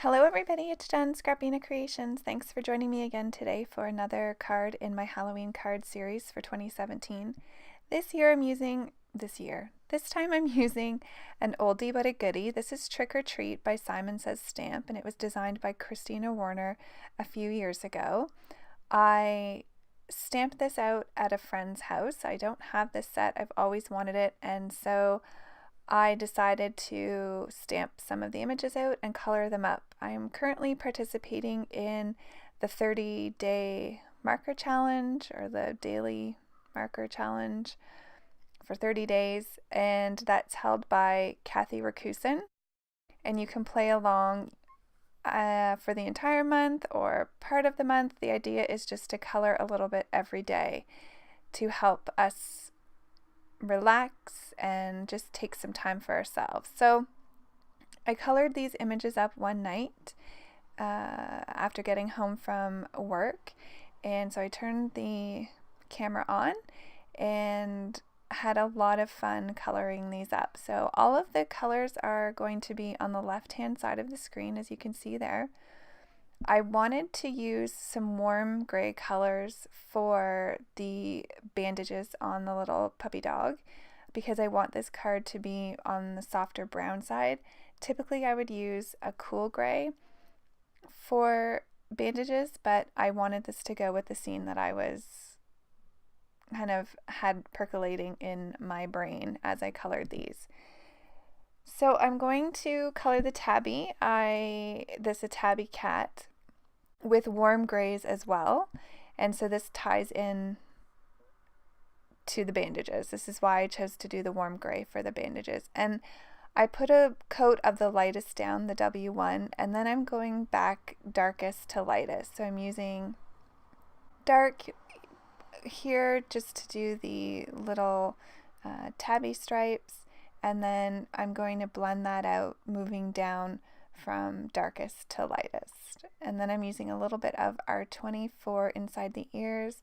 Hello everybody, it's Jenn, Scrapbena Creations. Thanks for joining me again today for another card in my Halloween card series for 2017. This time I'm using an oldie but a goodie. This is Trick or Treat by Simon Says Stamp, and it was designed by Christina Warner a few years ago. I stamped this out at a friend's house. I don't have this set, I've always wanted it, and so I decided to stamp some of the images out and color them up. I am currently participating in the 30-day marker challenge, or the daily marker challenge for 30 days, and that's held by Kathy Rakusin, and you can play along for the entire month or part of the month. The idea is just to color a little bit every day to help us relax and just take some time for ourselves. So I colored these images up one night after getting home from work, and so I turned the camera on and had a lot of fun coloring these up. So all of the colors are going to be on the left hand side of the screen, as you can see there. I wanted to use some warm gray colors for the bandages on the little puppy dog because I want this card to be on the softer brown side. Typically I would use a cool gray for bandages, but I wanted this to go with the scene that I was had percolating in my brain as I colored these. So I'm going to color the tabby. This is a tabby cat with warm grays as well, and so this ties in to the bandages. This is why I chose to do the warm gray for the bandages. And I put a coat of the lightest down, the W1, and then I'm going back darkest to lightest. So I'm using dark here just to do the little tabby stripes, and then I'm going to blend that out, moving down from darkest to lightest. And then I'm using a little bit of R24 inside the ears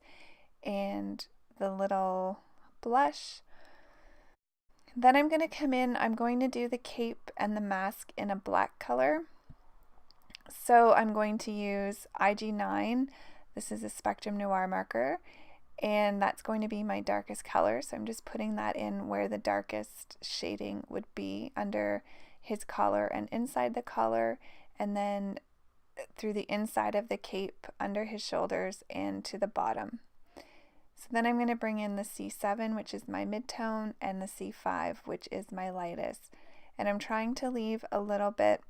and the little blush. Then I'm going to come in, I'm going to do the cape and the mask in a black color. So I'm going to use IG9. This is a Spectrum Noir marker, and that's going to be my darkest color. So I'm just putting that in where the darkest shading would be under his collar and inside the collar, and then through the inside of the cape under his shoulders and to the bottom. So then I'm going to bring in the C7, which is my mid-tone, and the C5, which is my lightest. And I'm trying to leave a little bit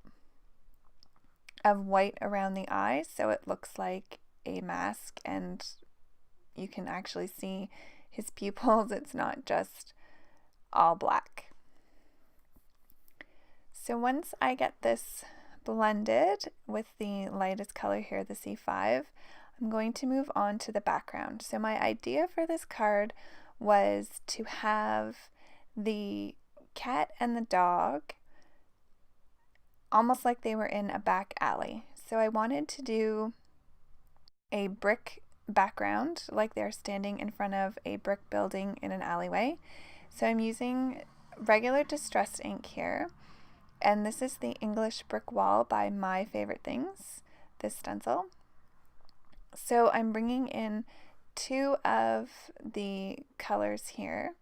of white around the eyes so it looks like a mask and you can actually see his pupils. It's not just all black. So once I get this blended with the lightest color here, the C5, I'm going to move on to the background. So my idea for this card was to have the cat and the dog almost like they were in a back alley. So I wanted to do a brick background, like they're standing in front of a brick building in an alleyway. So I'm using regular distressed ink here, and this is the English Brick Wall by My Favorite Things, this stencil. So I'm bringing in two of the colors here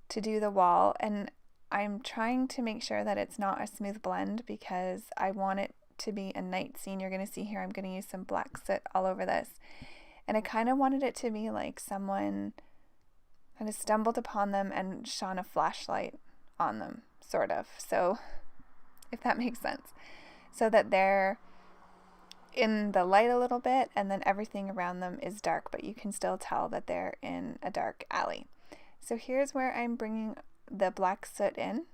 to do the wall, and I'm trying to make sure that it's not a smooth blend because I want it to be a night scene. You're going to see here I'm going to use some black soot all over this, and I kind of wanted it to be like someone kind of stumbled upon them and shone a flashlight on them, sort of. So if that makes sense, so that they're in the light a little bit and then everything around them is dark, but you can still tell that they're in a dark alley. So here's where I'm bringing the black soot in,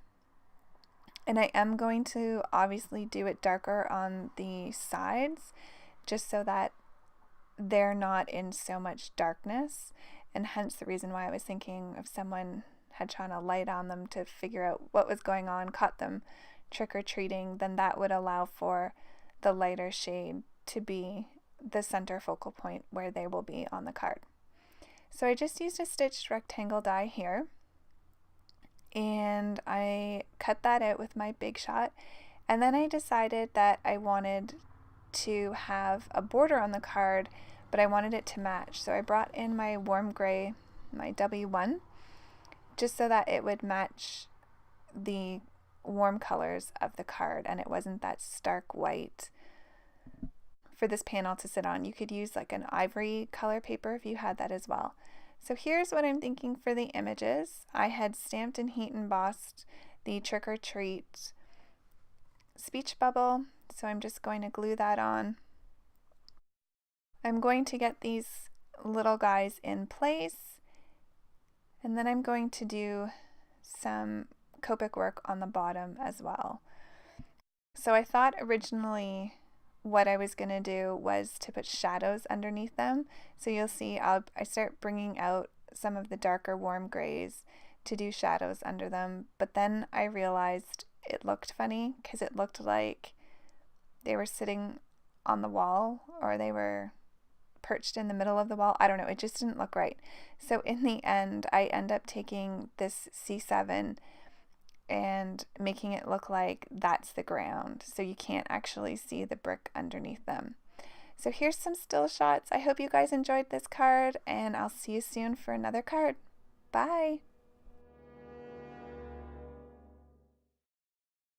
and I am going to obviously do it darker on the sides just so that they're not in so much darkness, and hence the reason why I was thinking if someone had shone a light on them to figure out what was going on, caught them trick-or-treating, then that would allow for the lighter shade to be the center focal point where they will be on the card. So I just used a stitched rectangle die here, and I cut that out with my Big Shot, And then I decided that I wanted to have a border on the card, but I wanted it to match. So I brought in my warm gray, my W1, just so that it would match the warm colors of the card and it wasn't that stark white for this panel to sit on. You could use like an ivory color paper if you had that as well. So here's what I'm thinking for the images. I had stamped and heat embossed the trick or treat speech bubble, so I'm just going to glue that on. I'm going to get these little guys in place, and then I'm going to do some Copic work on the bottom as well. So I thought originally what I was going to do was to put shadows underneath them. So you'll see I start bringing out some of the darker warm grays to do shadows under them, but then I realized it looked funny because it looked like they were sitting on the wall or they were perched in the middle of the wall. I don't know, it just didn't look right. So in the end, I end up taking this C7 and making it look like that's the ground, so you can't actually see the brick underneath them. So here's some still shots. I hope you guys enjoyed this card, and I'll see you soon for another card. Bye!